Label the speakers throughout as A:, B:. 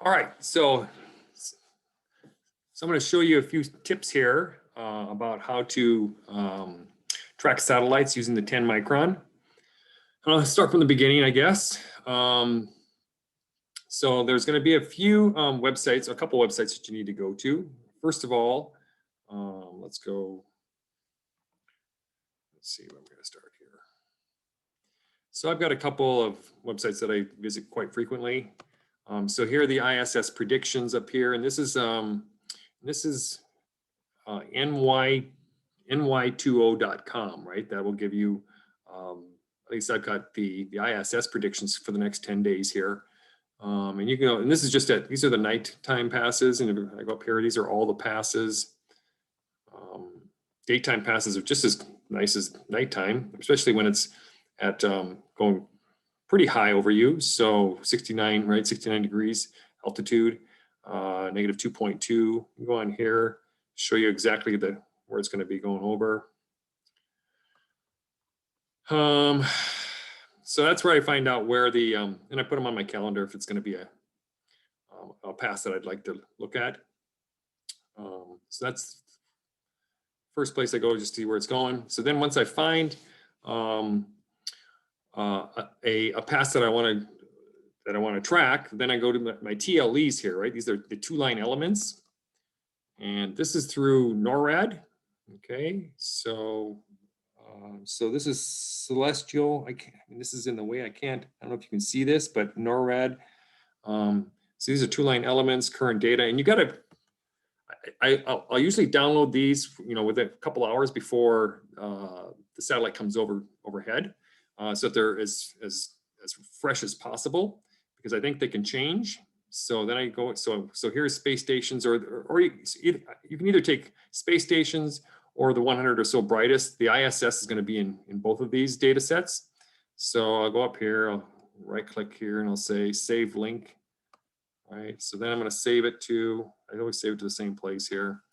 A: All right, so I'm going to show you a few tips here about how to track satellites using the 10 micron. I'll start from the beginning, I guess. So there's going to be a few websites, a couple websites that you need to go to. First of all, let's go. Let's see where I'm going to start here. So I've got a couple of websites that I visit quite frequently. So here are the ISS predictions up here, and this is ny20.com, right? That will give you, at least I've got the ISS predictions for the next 10 days here. And you can go, and this is just these are the nighttime passes, and if I go up here, these are all the passes. Daytime passes are just as nice as nighttime, especially when it's at going pretty high over you. So 69, right? 69 degrees altitude, negative 2.2. Go on here, show you exactly where it's going to be going over. So that's where I find out where the, and I put them on my calendar if it's going to be a pass that I'd like to look at. So that's first place I go just to see where it's going. So then once I find a pass that I want to track, then I go to my TLEs here, right? These are the 2-line elements, and this is through NORAD. Okay, so this is celestial. This is in the way I don't know if you can see this, but NORAD. So these are 2-line elements, current data, and you got to. I'll usually download these, within a couple hours before the satellite comes overhead, so that they're as fresh as possible, because I think they can change. So then I go. So here's space stations, or you can either take space stations or the 100 or so brightest. The ISS is going to be in both of these data sets. So I'll go up here, I'll right click here, and I'll say save link. Right, so then I'm going to save it to, I always save it to the same place here,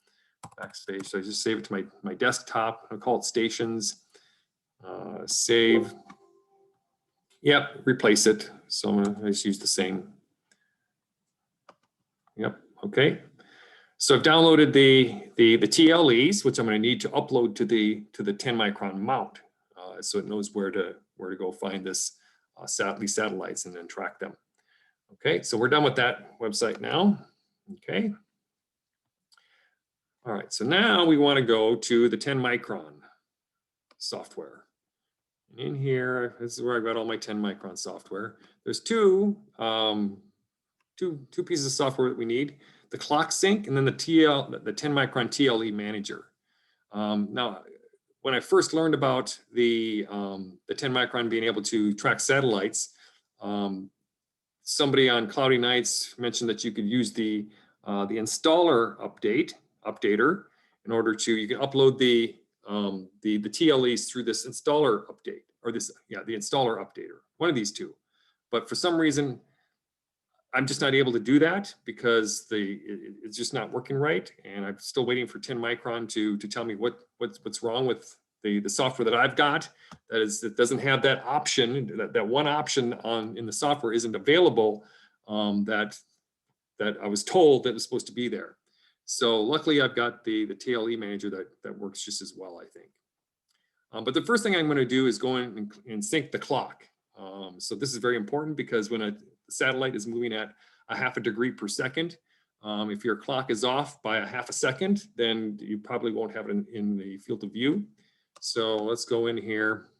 A: backspace. So I just save it to my desktop. I'll call it stations, save. Yep, replace it. So I'm going to just use the same. Yep, okay. So I've downloaded the TLEs, which I'm going to need to upload to the 10 micron mount, so it knows where to go find these satellites and then track them. Okay, so we're done with that website now. Okay. All right, so now we want to go to the 10 micron software. In here, this is where I've got all my 10 micron software. There's two pieces of software that we need: the clock sync and then the 10 micron TLE manager. Now, when I first learned about the 10 micron being able to track satellites, somebody on Cloudy Nights mentioned that you could use the installer updater in order to, you can upload the TLEs through this installer update, or the installer updater, one of these two. But for some reason, I'm just not able to do that because it's just not working right, and I'm still waiting for 10 micron to tell me what's wrong with the software that I've got. That doesn't have that option. That one option in the software isn't available. That I was told that was supposed to be there. So luckily, I've got the TLE manager that works just as well, I think. But the first thing I'm going to do is go in and sync the clock. So this is very important because when a satellite is moving at a ½ degree per second, if your clock is off by a ½ second, then you probably won't have it in the field of view. So let's go in here,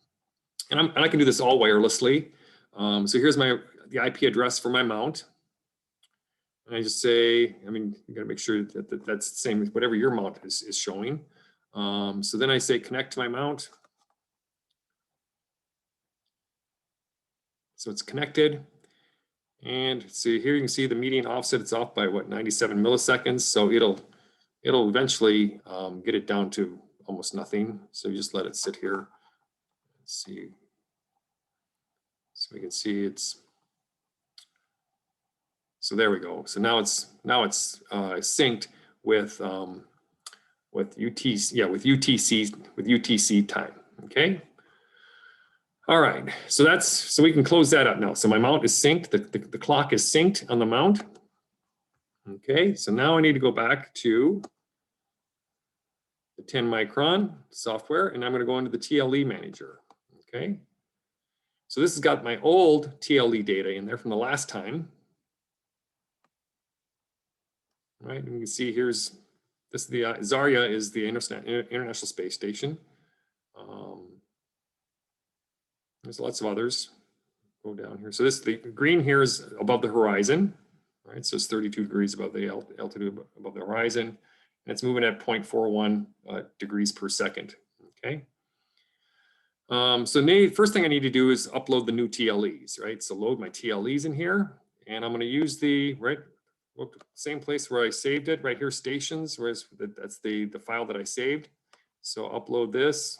A: and I can do this all wirelessly. So here's the IP address for my mount. And I just say, you got to make sure that that's the same as whatever your mount is showing. So then I say connect to my mount. So it's connected. And so here you can see the median offset, it's off by 97 milliseconds. So it'll eventually get it down to almost nothing. So you just let it sit here. Let's see. So we can see so there we go. So now it's synced with UTC time. Okay. All right. So we can close that up now. So my mount is synced. The clock is synced on the mount. Okay, so now I need to go back to the 10Micron software, and I'm going to go into the TLE manager. Okay, so this has got my old TLE data in there from the last time. Right, and you can see here's this. The Zarya is the International Space Station. There's lots of others. Go down here. So the green here is above the horizon. Right, so it's 32 degrees above the altitude above the horizon, and it's moving at 0.41 degrees per second. Okay. So first thing I need to do is upload the new TLEs, right? So load my TLEs in here, and I'm going to use the same place where I saved it, right here, stations, whereas that's the file that I saved. So upload this.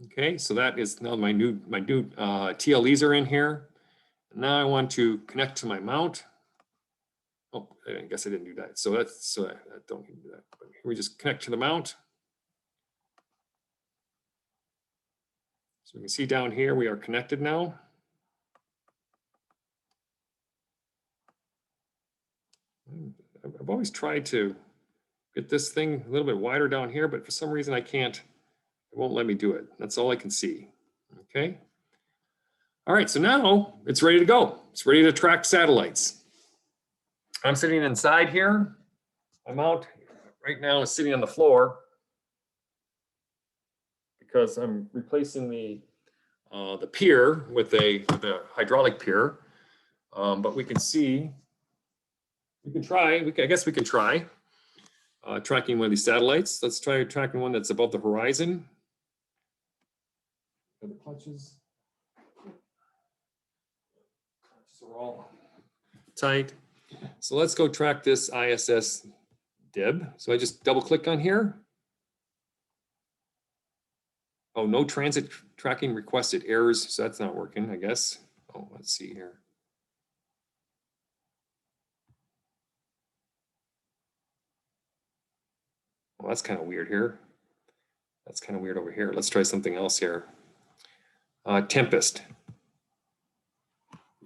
A: Okay, so that is now my new TLEs are in here. Now I want to connect to my mount. Oh, I guess I didn't do that. So I don't need to do that. But we just connect to the mount. So we can see down here we are connected now. I've always tried to get this thing a little bit wider down here, but for some reason I can't. It won't let me do it. That's all I can see. Okay. All right, so now it's ready to go. It's ready to track satellites. I'm sitting inside here. My mount right now is sitting on the floor because I'm replacing the pier with a hydraulic pier. But we can see, we can try. I guess we can try tracking one of these satellites. Let's try tracking one that's above the horizon. The clutches are all tight. So let's go track this ISS DIB. So I just double click on here. Oh, no transit tracking requested, errors. So that's not working, I guess. Oh, let's see here. Well, that's kind of weird here. That's kind of weird over here. Let's try something else here. Tempest.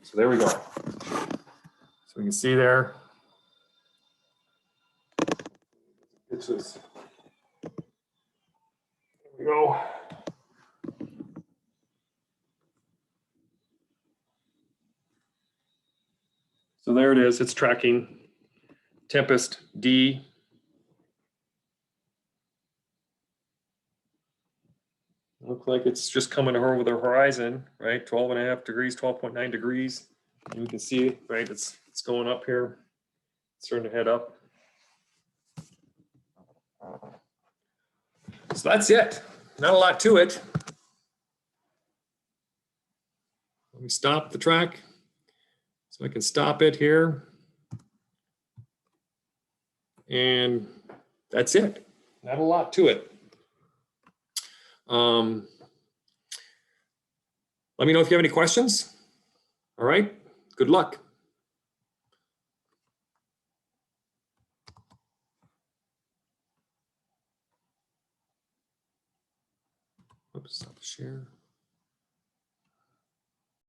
A: So there we go. So we can see there. There we go. So there it is. It's tracking Tempest D. Looks like it's just coming over the horizon, right? 12.5 degrees, 12.9 degrees. And you can see, right, it's going up here. It's starting to head up. So that's it. Not a lot to it. Let me stop the track. So I can stop it here. And that's it. Not a lot to it. Let me know if you have any questions. All right. Good luck. Oops, stop the share.